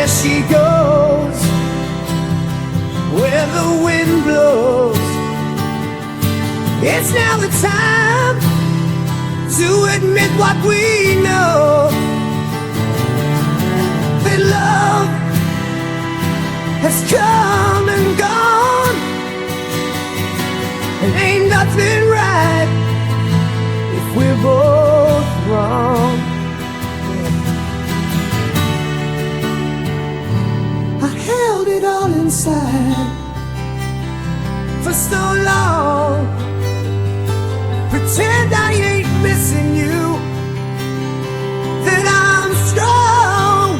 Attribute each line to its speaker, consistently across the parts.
Speaker 1: there she goes, where the wind blows. It's now the time to admit what we know, that love has come and gone, and ain't nothing right if we're both wrong. I held it all inside for so long, pretend I ain't missing you, that I'm strong,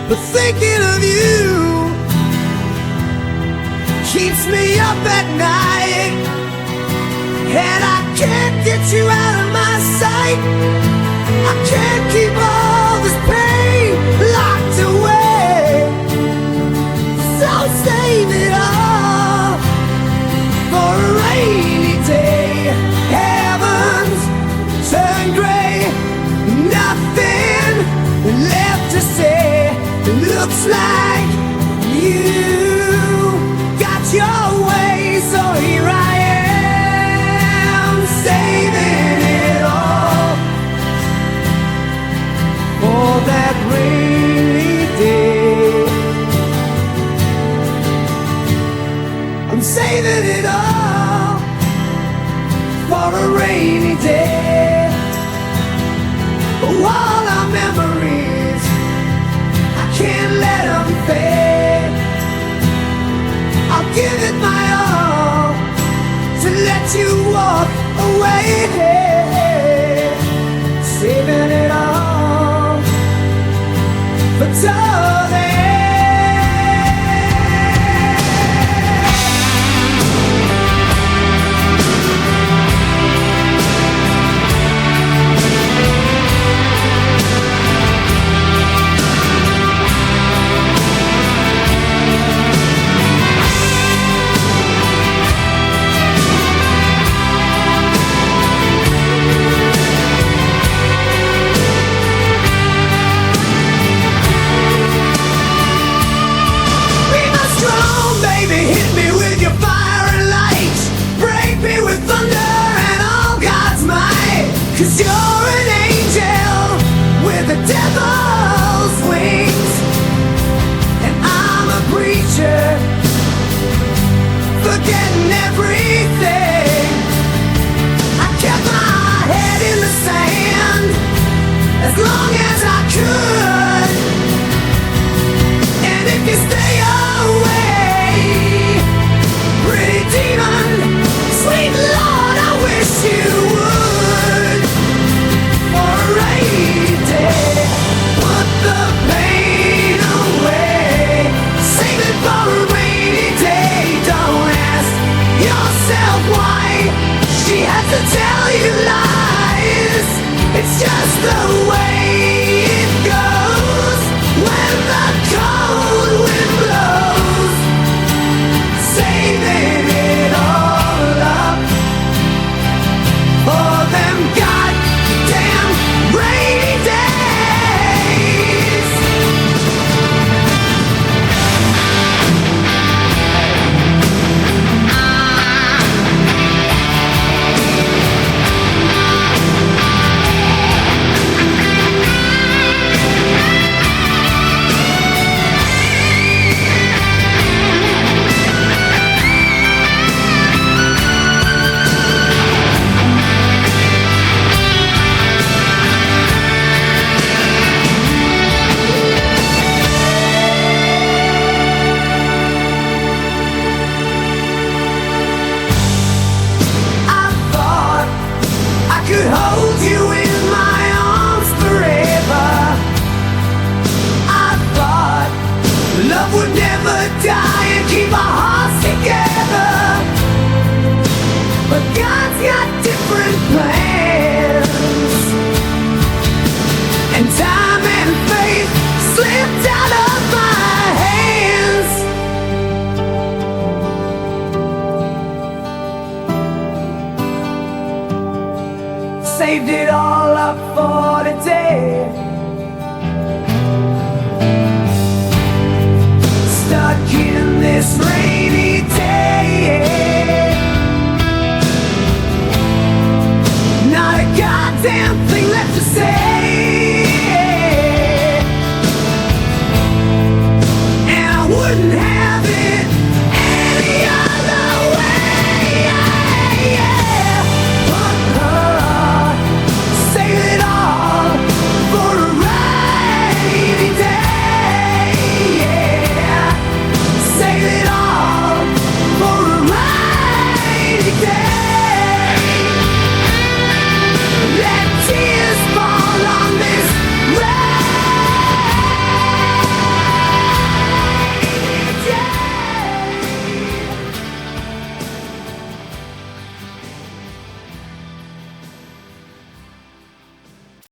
Speaker 1: but thinking of you keeps me up at night, and I can't get you out of my sight. I can't keep all this pain locked away, so save it all for a rainy day. Heavens turn gray, nothing left to say. It looks like you got your way, so here I am, saving it all for that rainy day. I'm saving it all for a rainy day. All our memories, I can't let them fade. I'll give it my all to let you walk away, saving it all for today. Cause you're an angel with the devil's wings, and I'm a preacher forgetting everything. I kept my head in the sand as long as I could, and if you stay away, pretty demon, sweet Lord, I wish you would. Put the pain away, save it for a rainy day. Don't ask yourself why she has to tell you lies. It's just the way it goes when the cold wind blows, saving it all up for them goddamn rainy days. Saved it all up for today. in this rainy day. Not a goddamn thing left to say.